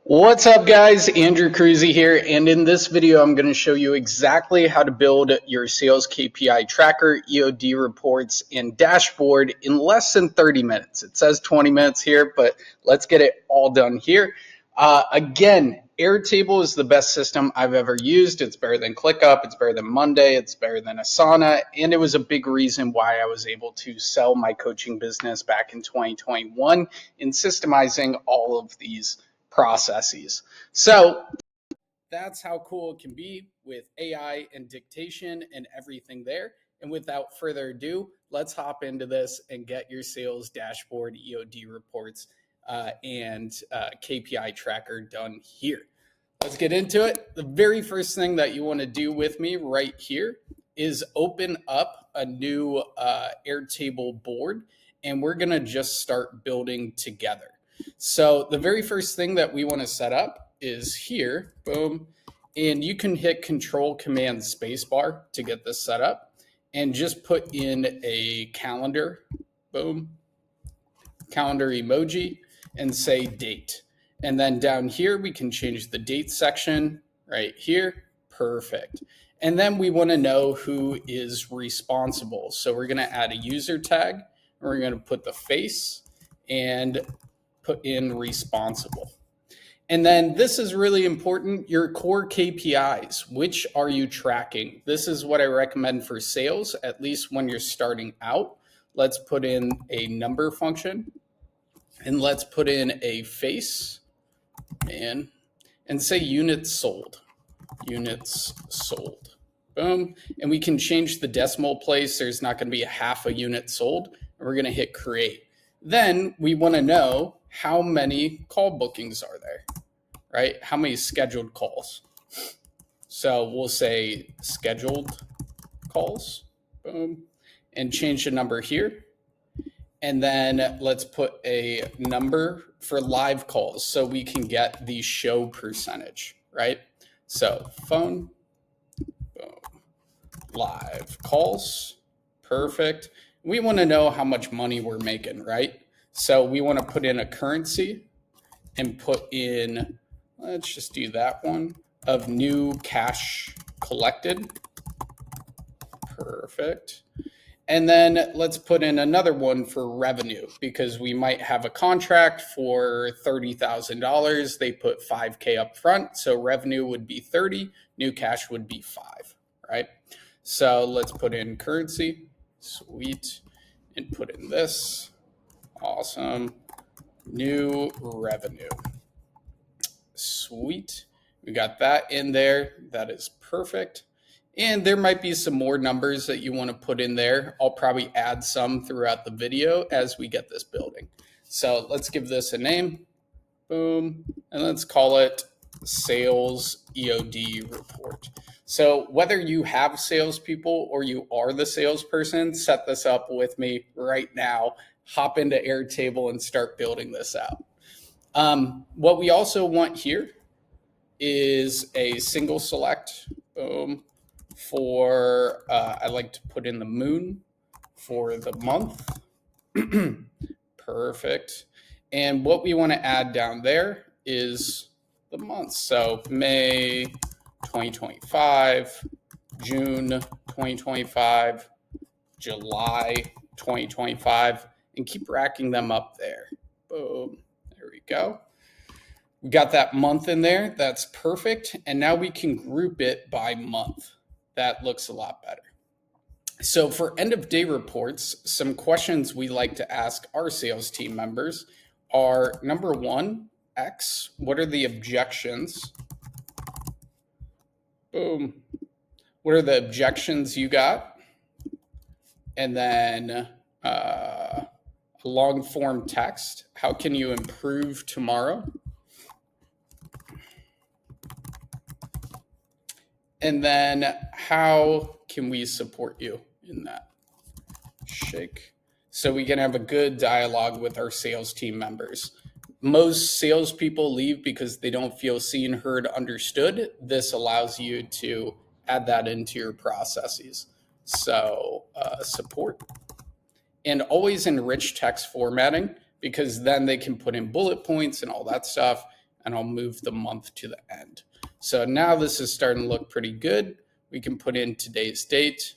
What's up, guys? Andrew Cruzy here, and in this video I'm going to show you exactly how to build your sales KPI tracker, EOD reports, and dashboard in less than 30 minutes. It says 20 minutes here, but let's get it all done here. Again, Airtable is the best system I've ever used. It's better than ClickUp, it's better than Monday, it's better than Asana, and it was a big reason why I was able to sell my coaching business back in 2021 in systemizing all of these processes. So that's how cool it can be with AI and dictation and everything there. And without further ado, let's hop into this and get your sales dashboard, EOD reports, and KPI tracker done here. Let's get into it. The very first thing that you want to do with me right here is open up a new Airtable board, and we're going to just start building together. So the very first thing that we want to set up is here, boom, and you can hit Control Command Spacebar to get this set up, and just put in a calendar, boom, calendar emoji, and say date. And then down here, we can change the date section right here. Perfect. And then we want to know who is responsible. So we're going to add a user tag, and we're going to put the face and put in responsible. And then this is really important, your core KPIs. Which are you tracking? This is what I recommend for sales, at least when you're starting out. Let's put in a number function, and let's put in a face and say units sold. Units sold. Boom. And we can change the decimal place. There's not going to be a half a unit sold. And we're going to hit create. Then we want to know how many call bookings are there, right? How many scheduled calls? So we'll say scheduled calls, boom, and change the number here. And then let's put a number for live calls so we can get the show percentage, right? So phone, boom, live calls, perfect. We want to know how much money we're making, right? So we want to put in a currency and put in, let's just do that one, of new cash collected. Perfect. And then let's put in another one for revenue, because we might have a contract for $30,000. They put $5K up front. So revenue would be 30, new cash would be 5, right? So let's put in currency, sweet, and put in this, awesome, new revenue, sweet. We got that in there. That is perfect. And there might be some more numbers that you want to put in there. I'll probably add some throughout the video as we get this building. So let's give this a name, boom, and let's call it Sales EOD Report. So whether you have salespeople or you are the salesperson, set this up with me right now. Hop into Airtable and start building this out. What we also want here is a single select, boom, for, I like to put in the moon for the month. Perfect. And what we want to add down there is the months. So May 2025, June 2025, July 2025, and keep racking them up there. Boom. There we go. We got that month in there. That's perfect. And now we can group it by month. That looks a lot better. So for end of day reports, some questions we like to ask our sales team members are, number one, X, what are the objections? Boom. What are the objections you got? And then a long form text. How can you improve tomorrow? And then how can we support you in that? Shake. So we can have a good dialogue with our sales team members. Most salespeople leave because they don't feel seen, heard, understood. This allows you to add that into your processes. So support. and always in rich text formatting, because then they can put in bullet points and all that stuff, and I'll move the month to the end. So now this is starting to look pretty good. We can put in today's date.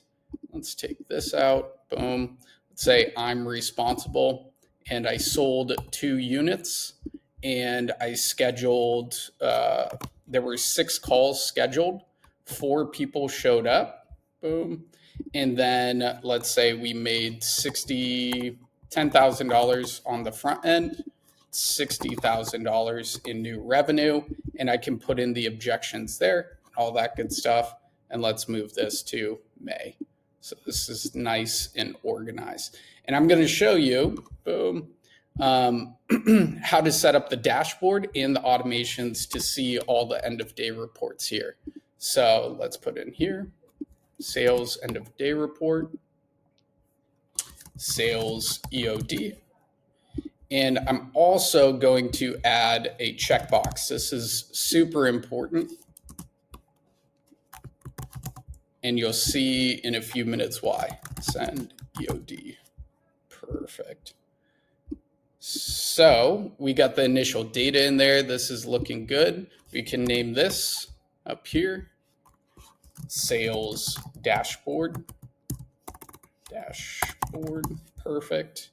Let's take this out, boom. Let's say I'm responsible and I sold 2 units and I scheduled, there were 6 calls scheduled, 4 people showed up, boom. And then let's say we made $10,000 on the front end, $60,000 in new revenue, and I can put in the objections there, all that good stuff. And let's move this to May. So this is nice and organized. And I'm going to show you, boom, how to set up the dashboard and the automations to see all the end of day reports here. So let's put in here, sales end of day report, sales EOD. And I'm also going to add a checkbox. This is super important. And you'll see in a few minutes why. Send EOD. Perfect. So we got the initial data in there. This is looking good. We can name this up here, sales dashboard. Dashboard, perfect.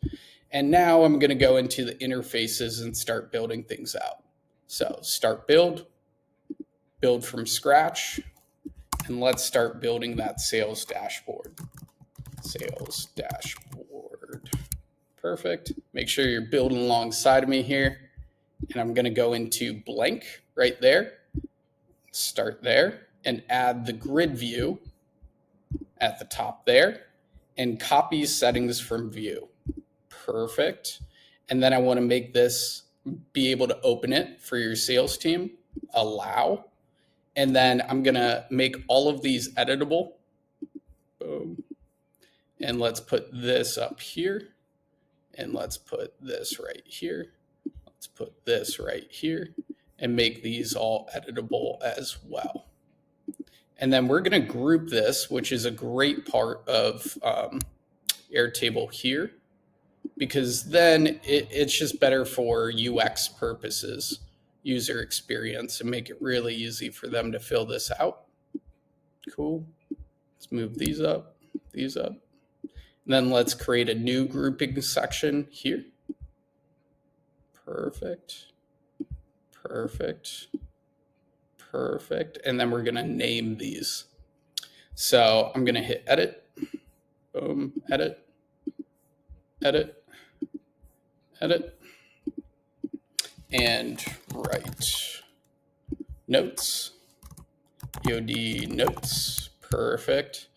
And now I'm gonna go into the interfaces and start building things out. So start build from scratch, and let's start building that sales dashboard. Sales dashboard, perfect. Make sure you're building alongside of me here. And I'm gonna go into blank right there, start there, and add the grid view at the top there, and copy settings from view. Perfect. And then I want to make this be able to open it for your sales team, allow. And then I'm going to make all of these editable. Boom. And let's put this up here. And let's put this right here. Let's put this right here and make these all editable as well. And then we're going to group this, which is a great part of Airtable here, because then it's just better for UX purposes, user experience, and make it really easy for them to fill this out. Cool. Let's move these up. And then let's create a new grouping section here. Perfect. And then we're going to name these. So I'm going to hit edit. Boom, edit. And write notes, EOD notes, perfect.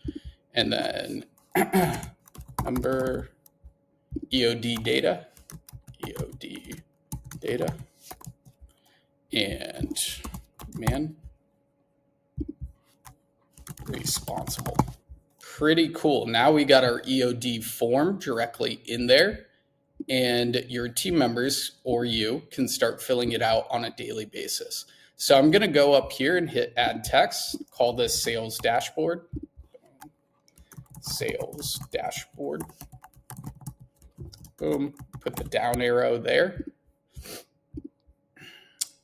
And then number, EOD data, and man, responsible. Pretty cool. Now we got our EOD form directly in there, and your team members or you can start filling it out on a daily basis. So I'm going to go up here and hit add text, call this sales dashboard. Sales dashboard. Boom. Put the down arrow there.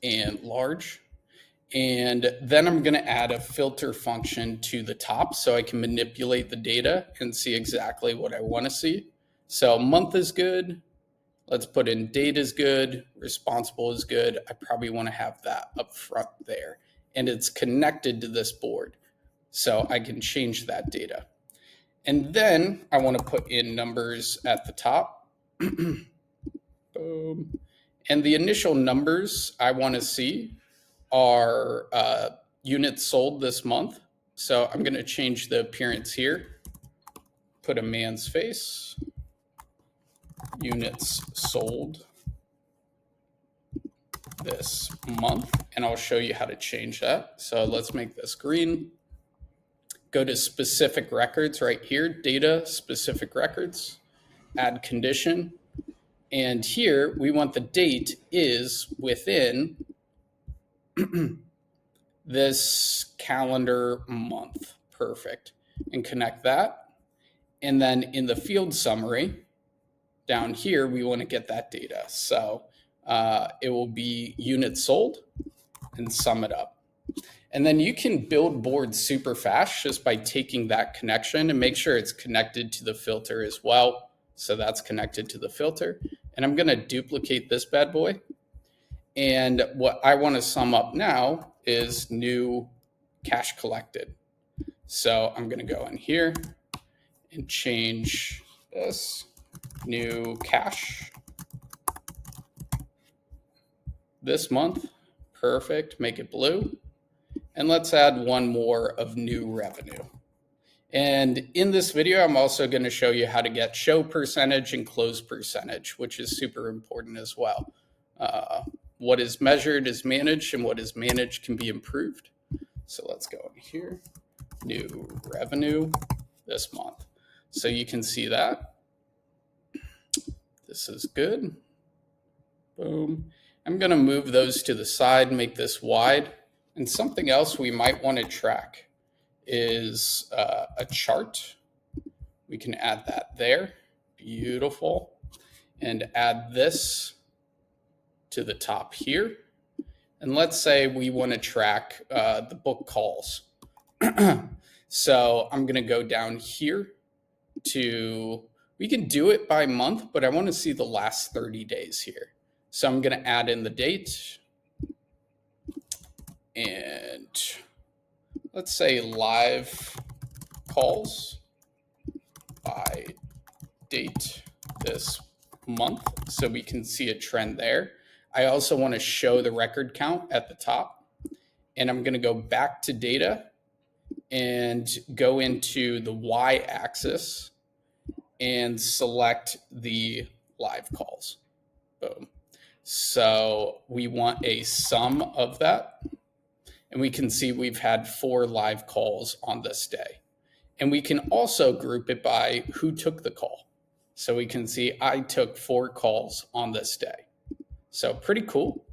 And large. And then I'm going to add a filter function to the top so I can manipulate the data and see exactly what I want to see. So month is good. Let's put in date is good. Responsible is good. I probably want to have that up front there. And it's connected to this board, so I can change that data. And then I want to put in numbers at the top. Boom. And the initial numbers I want to see are units sold this month. So I'm going to change the appearance here. Put a man's face. Units sold this month. And I'll show you how to change that. So let's make this green. Go to specific records right here. Data, specific records. Add condition. And here we want the date is within this calendar month. Perfect. And connect that. And then in the field summary, down here, we want to get that data. So it will be units sold and sum it up. And then you can build boards super fast just by taking that connection and make sure it's connected to the filter as well. So that's connected to the filter. And I'm going to duplicate this bad boy. And what I want to sum up now is new cash collected. So I'm going to go in here and change this new cash this month. Perfect. Make it blue. And let's add one more of new revenue. And in this video, I'm also going to show you how to get show percentage and close percentage, which is super important as well. What is measured is managed, and what is managed can be improved. So let's go in here, new revenue this month. So you can see that. This is good. Boom. I'm going to move those to the side, make this wide. And something else we might want to track is a chart. We can add that there. Beautiful. And add this to the top here. And let's say we want to track the book calls. So I'm going to go down here to, we can do it by month, but I want to see the last 30 days here. So I'm going to add in the date. And let's say live calls by date this month, so we can see a trend there. I also want to show the record count at the top, and I'm going to go back to data and go into the y-axis and select the live calls. Boom. So we want a sum of that. And we can see we've had 4 live calls on this day. And we can also group it by who took the call. So we can see I took 4 calls on this day. So pretty cool.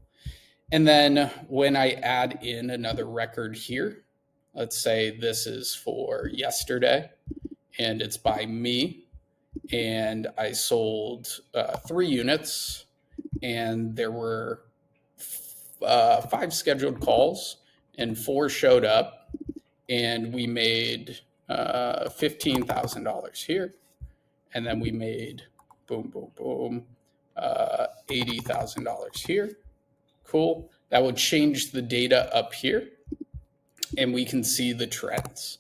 And then when I add in another record here, let's say this is for yesterday and it's by me, and I sold 3 units, and there were 5 scheduled calls and 4 showed up, and we made $15,000 here. And then we made boom, boom, boom, $80,000 here. Cool. That would change the data up here, and we can see the trends.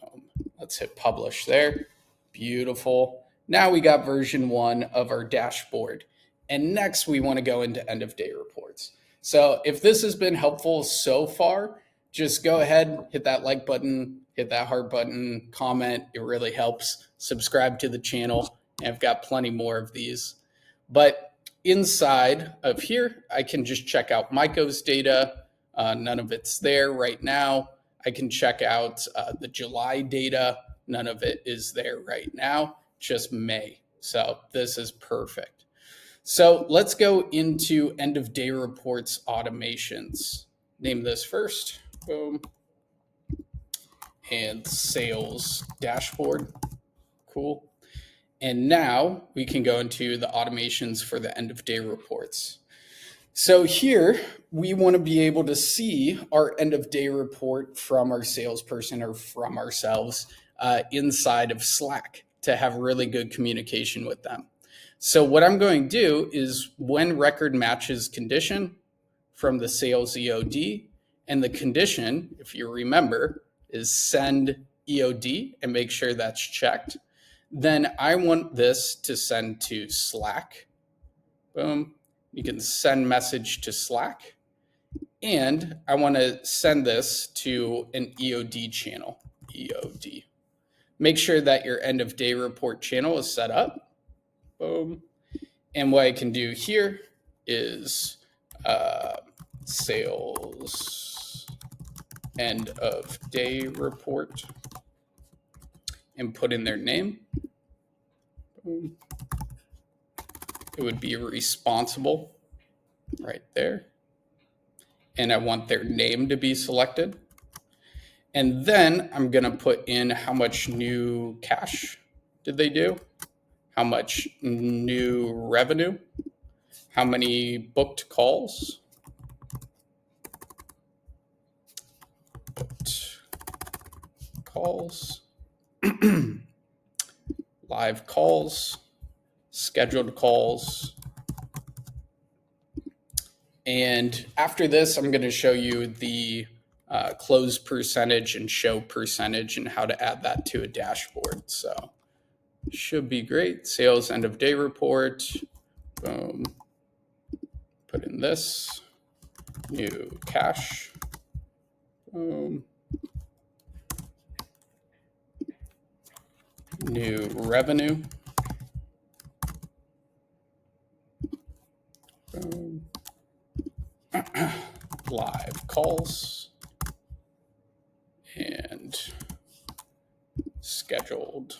Boom. Let's hit publish there. Beautiful. Now we got version 1 of our dashboard. And next we want to go into end of day reports. So if this has been helpful so far, just go ahead, hit that like button, hit that heart button, comment. It really helps. Subscribe to the channel. I've got plenty more of these. But inside of here, I can just check out Myco's data. None of it's there right now. I can check out the July data. None of it is there right now, just May. So this is perfect. So let's go into end of day reports automations. Name this first, boom, and sales dashboard, cool. And now we can go into the automations for the end of day reports. So here we want to be able to see our end of day report from our salesperson or from ourselves inside of Slack to have really good communication with them. So what I'm going to do is when record matches condition from the sales EOD, and the condition, if you remember, is send EOD and make sure that's checked, then I want this to send to Slack. Boom. You can send message to Slack. And I want to send this to an EOD channel, EOD. Make sure that your end of day report channel is set up. Boom. And what I can do here is sales end of day report and put in their name. Boom. It would be responsible right there. And I want their name to be selected. And then I'm going to put in how much new cash did they do? how much new revenue, how many booked calls, live calls, scheduled calls. And after this, I'm going to show you the close percentage and show percentage and how to add that to a dashboard. So should be great. Sales end of day report. Boom. Put in this. New cash. Boom. New revenue. Boom. Live calls. And scheduled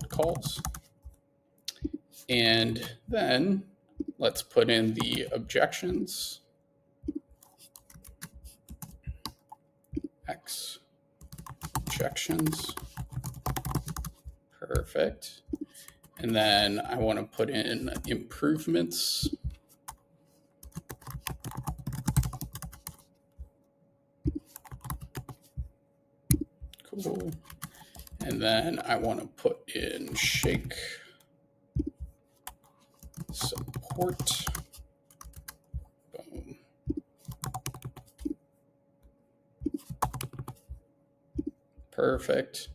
calls. And then let's put in the objections. X objections. Perfect. And then I want to put in improvements. Cool. And then I want to put in shake support. Boom. Perfect.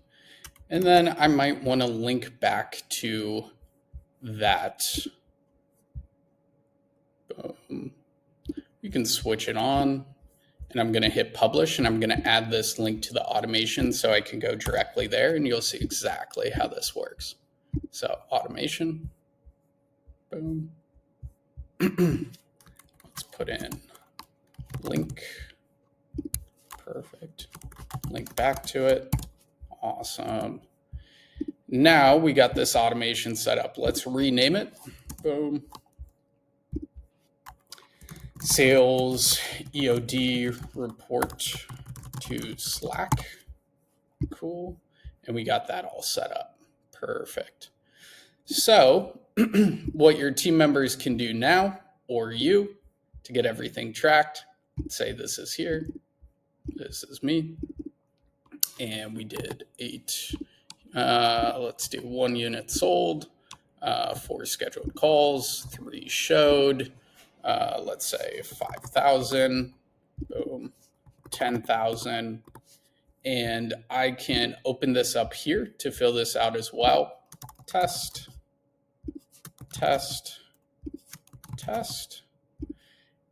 And then I might want to link back to that. Boom. You can switch it on. And I'm going to hit publish, and I'm going to add this link to the automation so I can go directly there, and you'll see exactly how this works. So automation, boom. Let's put in link, perfect. Link back to it, awesome. Now we got this automation set up. Let's rename it, boom. Sales EOD report to Slack. Cool. And we got that all set up. Perfect. So what your team members can do now, or you, to get everything tracked, say this is here, this is me, and we did 8, let's do 1 unit sold, 4 scheduled calls, 3 showed, let's say 5,000, boom, 10,000. And I can open this up here to fill this out as well. Test, test, test.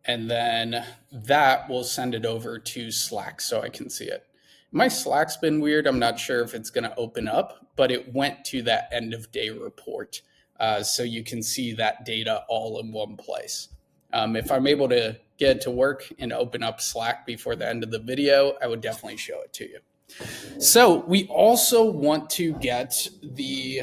And then that will send it over to Slack so I can see it. My Slack's been weird. I'm not sure if it's going to open up, but it went to that end of day report. So you can see that data all in one place. If I'm able to get it to work and open up Slack before the end of the video, I would definitely show it to you. So we also want to get the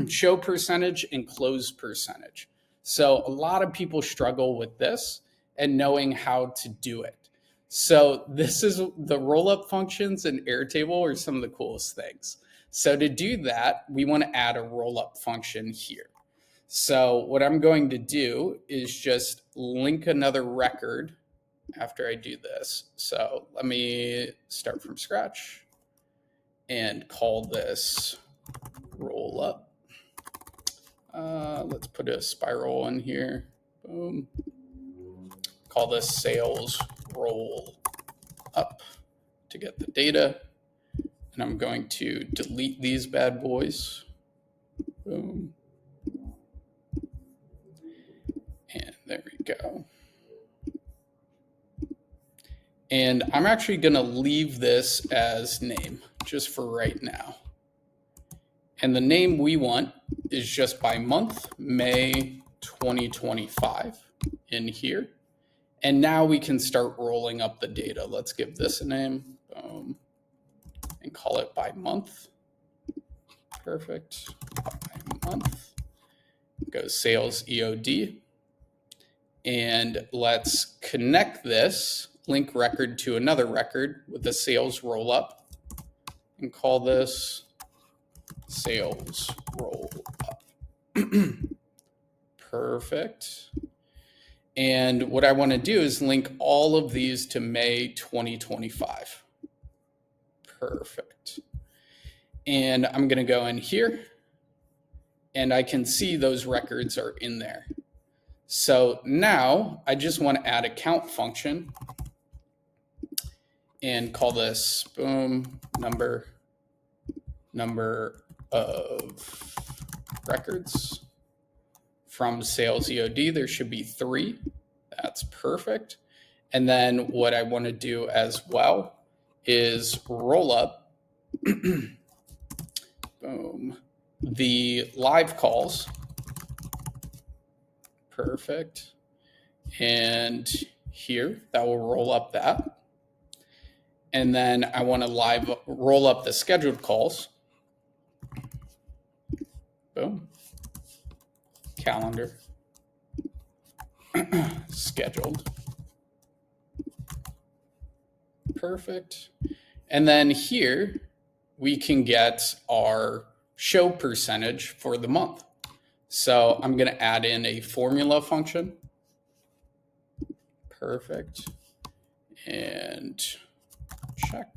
show percentage and close percentage. So a lot of people struggle with this and knowing how to do it. So this is the roll-up functions in Airtable are some of the coolest things. So to do that, we want to add a roll-up function here. So what I'm going to do is just link another record after I do this. So let me start from scratch and call this roll up. Let's put a spiral in here. Boom. Call this sales roll up to get the data. And I'm going to delete these bad boys. Boom. And there we go. And I'm actually going to leave this as name just for right now. And the name we want is just by month, May 2025 in here. And now we can start rolling up the data. Let's give this a name, boom, and call it by month. Perfect, by month. Go sales EOD. And let's connect this link record to another record with a sales roll up and call this sales roll up. Perfect. And what I want to do is link all of these to May 2025. Perfect. And I'm going to go in here and I can see those records are in there. So now I just want to add a count function and call this boom number of records from sales EOD. There should be 3. That's perfect. And then what I want to do as well is roll up boom, the live calls. Perfect. And here, that will roll up that. And then I want to roll up the scheduled calls. Boom. Calendar. Scheduled. Perfect. And then here we can get our show percentage for the month. So I'm going to add in a formula function. Perfect. And check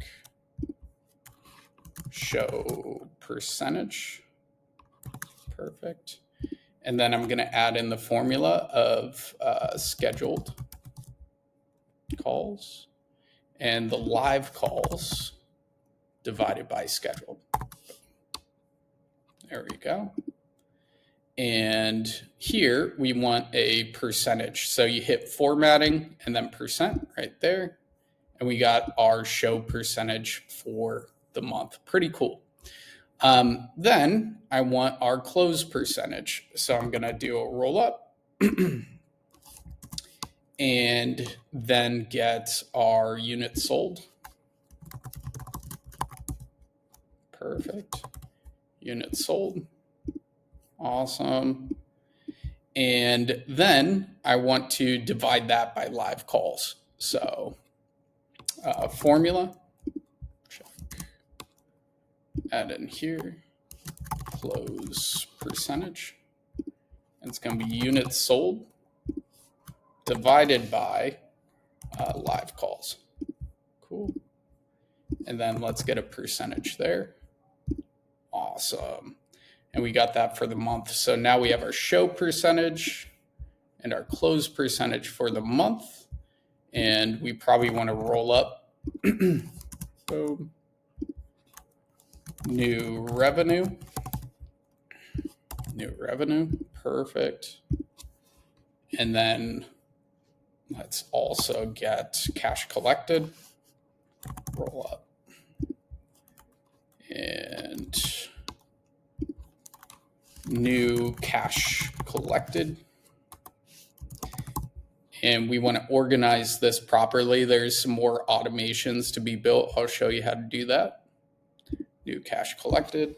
show percentage. Perfect. And then I'm going to add in the formula of scheduled calls and the live calls divided by scheduled. There we go. And here we want a percentage. So you hit formatting and then percent right there. And we got our show percentage for the month. Pretty cool. Then I want our close percentage. So I'm going to do a roll up and then get our units sold. Perfect. Units sold. Awesome. And then I want to divide that by live calls. So formula, check, add in here, close percentage. And it's going to be units sold divided by live calls. Cool. And then let's get a percentage there. Awesome. And we got that for the month. So now we have our show percentage and our close percentage for the month. And we probably want to roll up boom. New revenue. Perfect. And then let's also get cash collected. Roll up. And new cash collected. And we want to organize this properly. There's some more automations to be built. I'll show you how to do that. New cash collected.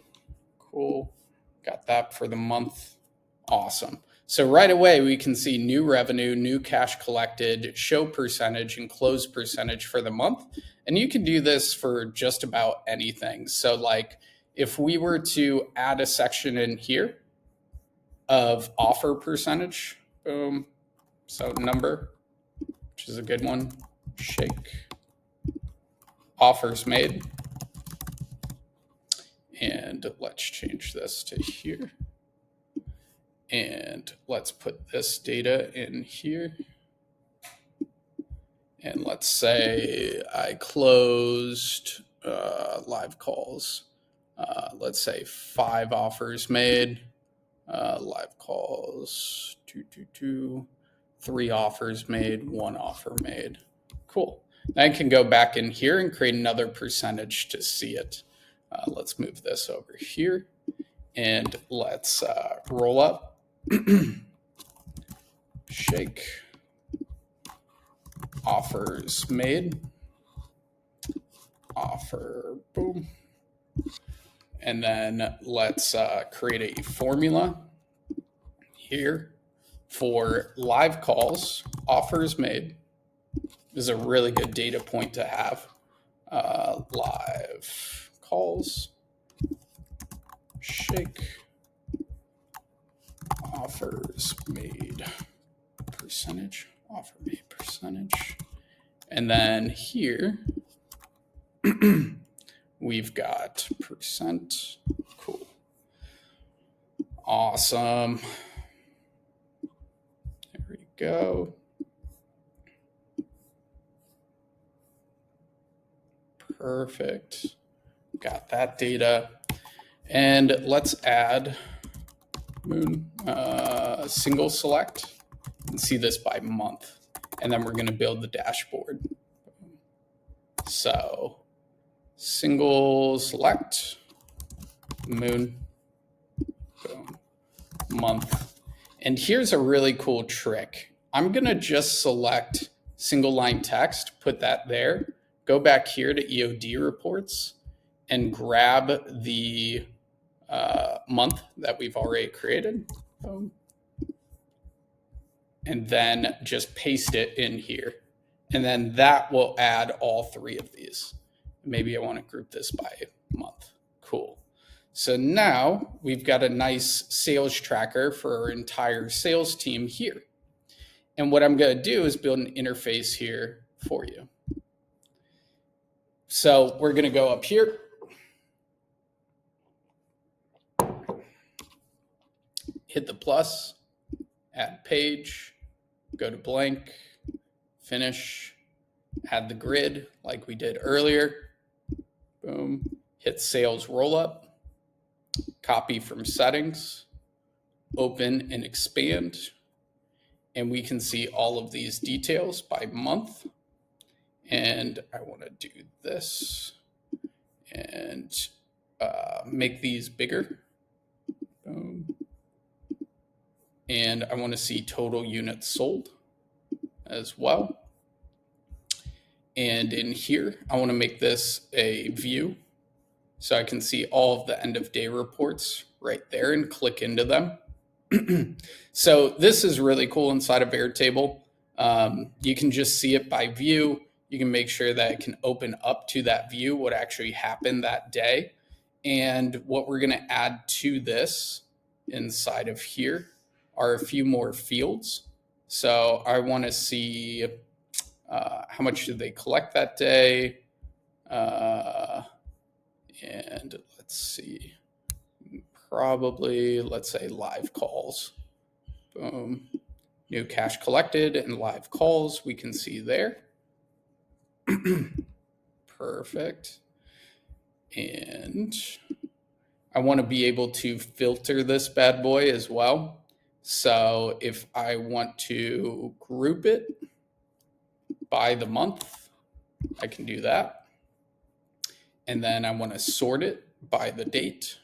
Cool. Got that for the month. Awesome. So right away, we can see new revenue, new cash collected, show percentage, and close percentage for the month. And you can do this for just about anything. So like if we were to add a section in here of offer percentage, boom. So number, which is a good one, shake, offers made. And let's change this to here. And let's put this data in here. And let's say I closed live calls. Let's say 5 offers made, live calls, 3 offers made, 1 offer made. Cool. Now I can go back in here and create another percentage to see it. Let's move this over here and let's roll up. Shake, offers made, offer, boom. And then let's create a formula here for live calls. Offers made is a really good data point to have. Live calls, shake, offers made percentage, offer made percentage. And then here, we've got percent. Cool. Awesome. There we go. Perfect. Got that data. And let's add single select and see this by month. And then we're going to build the dashboard. So single select, moon, boom, month. And here's a really cool trick. I'm going to just select single line text, put that there, go back here to EOD reports and grab the month that we've already created. Boom. And then just paste it in here. And then that will add all three of these. Maybe I want to group this by month. Cool. So now we've got a nice sales tracker for our entire sales team here. And what I'm going to do is build an interface here for you. So we're going to go up here. Hit the plus, add page, go to blank, finish, add the grid like we did earlier. Boom. Hit sales roll up, copy from settings, open and expand. And we can see all of these details by month. And I want to do this and make these bigger. Boom. And I want to see total units sold as well. And in here, I want to make this a view so I can see all of the end of day reports right there and click into them. So this is really cool inside of Airtable. You can just see it by view. You can make sure that it can open up to that view, what actually happened that day. And what we're going to add to this inside of here are a few more fields. So I want to see how much did they collect that day? And let's see, probably, let's say live calls. Boom. New cash collected and live calls we can see there. Perfect. And I want to be able to filter this bad boy as well. So if I want to group it by the month, I can do that. And then I want to sort it by the date.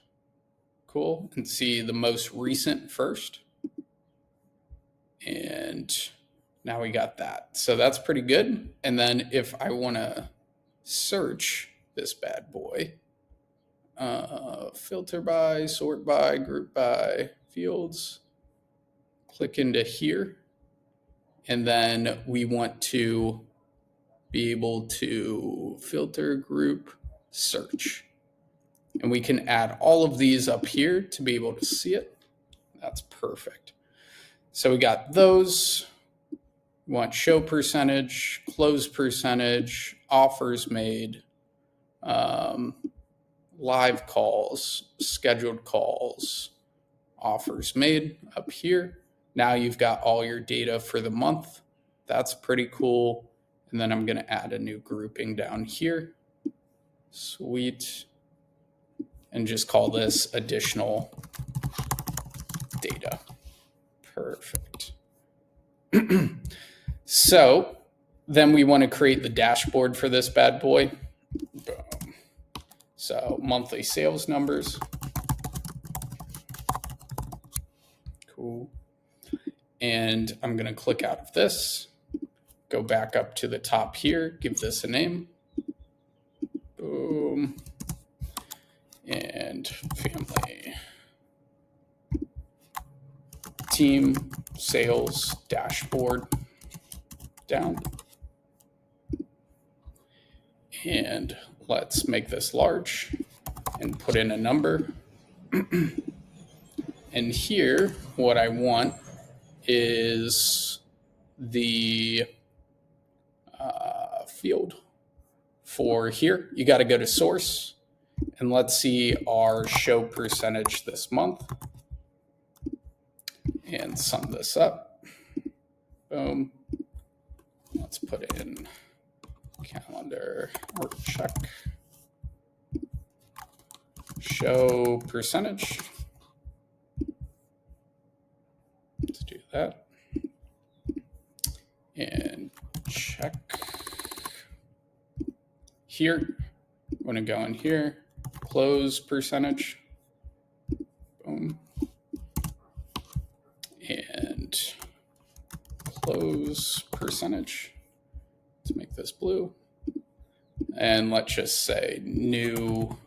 Cool. And see the most recent first. And now we got that. So that's pretty good. And then if I want to search this bad boy, filter by, sort by, group by, fields, click into here. And then we want to be able to filter, group, search. And we can add all of these up here to be able to see it. That's perfect. So we got those. We want show percentage, close percentage, offers made, live calls, scheduled calls, offers made up here. Now you've got all your data for the month. That's pretty cool. And then I'm going to add a new grouping down here. Sweet. And just call this additional data. Perfect. So then we want to create the dashboard for this bad boy. Boom. So monthly sales numbers. Cool. And I'm going to click out of this, go back up to the top here, give this a name. Boom. And family. Team sales dashboard down. And let's make this large and put in a number. And here, what I want is the field for here. You got to go to source, and let's see our show percentage this month and sum this up. Boom. Let's put in calendar or check show percentage. Let's do that. And check here. I'm going to go in here, close percentage. Boom. And close percentage. Let's make this blue. And let's just say new,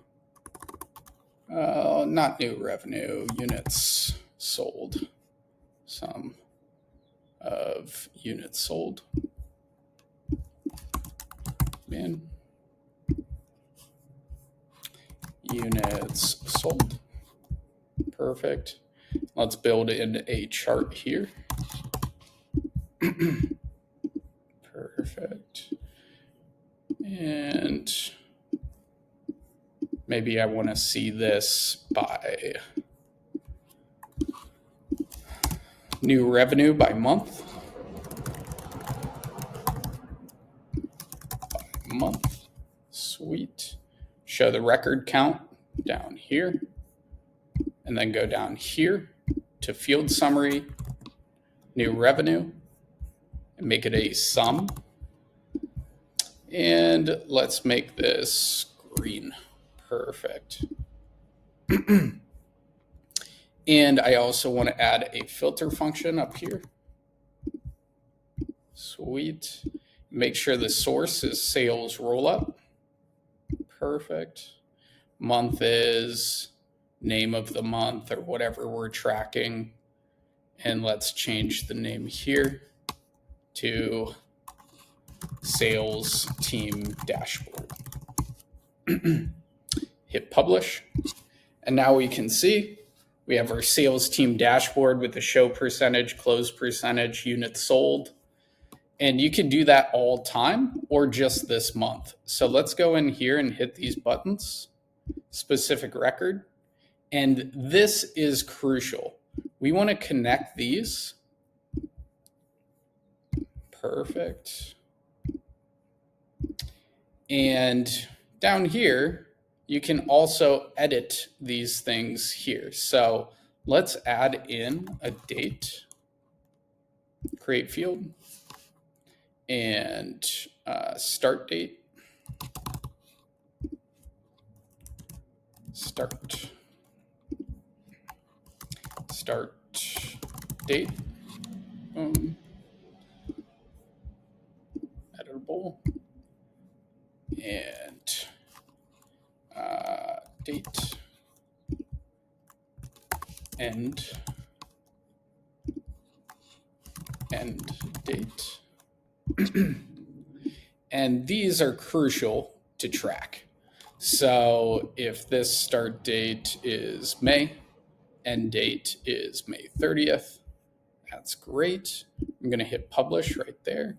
not new revenue, units sold. Sum of units sold. Man. Units sold. Perfect. Let's build in a chart here. Perfect. And maybe I want to see this by new revenue by month. By month. Sweet. Show the record count down here. And then go down here to field summary, new revenue, and make it a sum. And let's make this green. Perfect. And I also want to add a filter function up here. Sweet. Make sure the source is sales rollup. Perfect. Month is name of the month or whatever we're tracking. And let's change the name here to sales team dashboard. Hit publish. And now we can see we have our sales team dashboard with the show percentage, close percentage, units sold. And you can do that all time or just this month. So let's go in here and hit these buttons, specific record. And this is crucial. We want to connect these. Perfect. And down here, you can also edit these things here. So let's add in a date, create field, and start date. Start date. Editable. And date. End date. And these are crucial to track. So if this start date is May, end date is May 30th, that's great. I'm going to hit publish right there.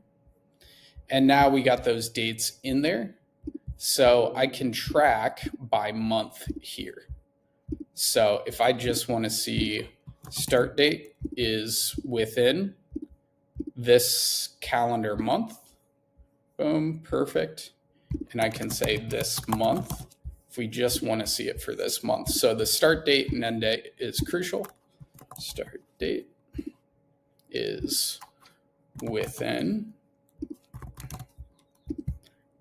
And now we got those dates in there. So I can track by month here. So if I just want to see start date is within this calendar month, boom, perfect. And I can say this month if we just want to see it for this month. So the start date and end date is crucial. Start date is within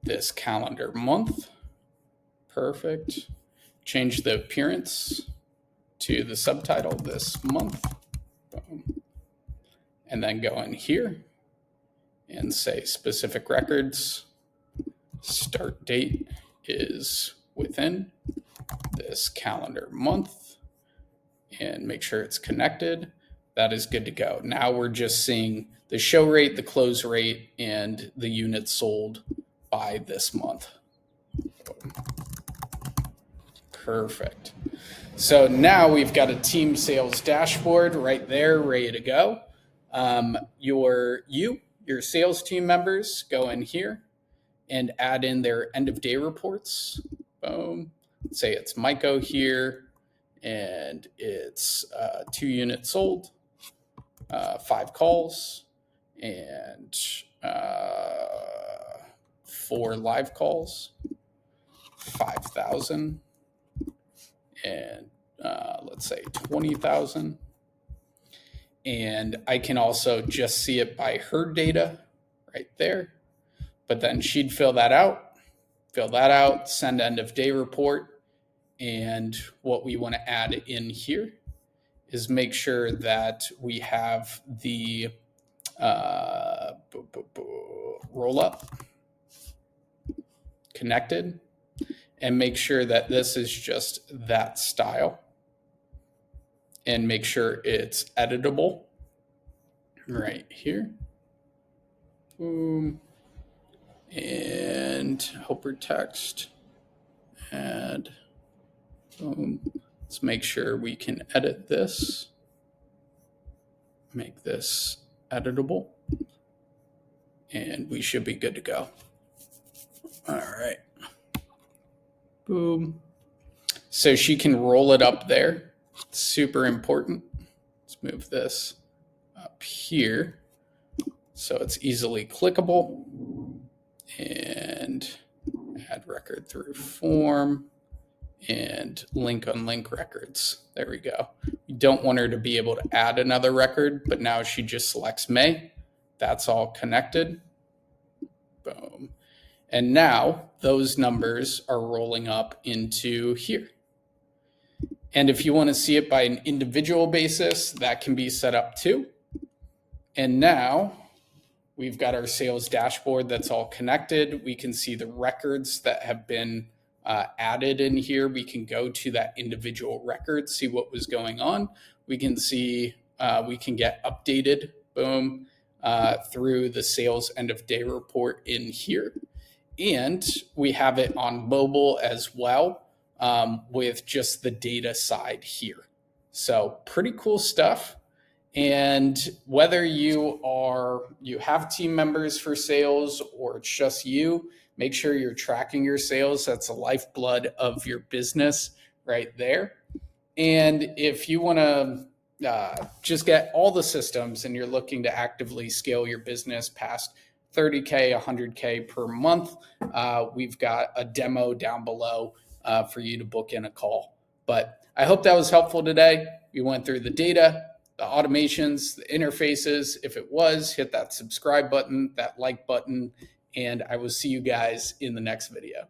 this calendar month. Perfect. Change the appearance to the subtitle this month. Boom. And then go in here and say specific records. Start date is within this calendar month. And make sure it's connected. That is good to go. Now we're just seeing the show rate, the close rate, and the units sold by this month. Perfect. So now we've got a team sales dashboard right there, ready to go. Your sales team members go in here and add in their end of day reports. Boom. Say it's Maiko here, and it's 2 units sold, 5 calls, and 4 live calls, 5,000, and let's say 20,000. And I can also just see it by her data right there. But then she'd fill that out, send end of day report. And what we want to add in here is make sure that we have the roll up connected, and make sure that this is just that style, and make sure it's editable right here. Boom. And helper text, add, boom. Let's make sure we can edit this, make this editable, and we should be good to go. All right. Boom. So she can roll it up there. It's super important. Let's move this up here so it's easily clickable, and add record through form and link on link records. There we go. You don't want her to be able to add another record, but now she just selects May. That's all connected. Boom. And now those numbers are rolling up into here. And if you want to see it by an individual basis, that can be set up too. And now we've got our sales dashboard that's all connected. We can see the records that have been added in here. We can go to that individual record, see what was going on. We can see, we can get updated, boom, through the sales end of day report in here. And we have it on mobile as well, with just the data side here. So pretty cool stuff. And whether you have team members for sales or it's just you, make sure you're tracking your sales. That's the lifeblood of your business right there. And if you want to just get all the systems and you're looking to actively scale your business past 30K, 100K per month, we've got a demo down below for you to book in a call. But I hope that was helpful today. We went through the data, the automations, the interfaces. If it was, hit that subscribe button, that like button, and I will see you guys in the next video.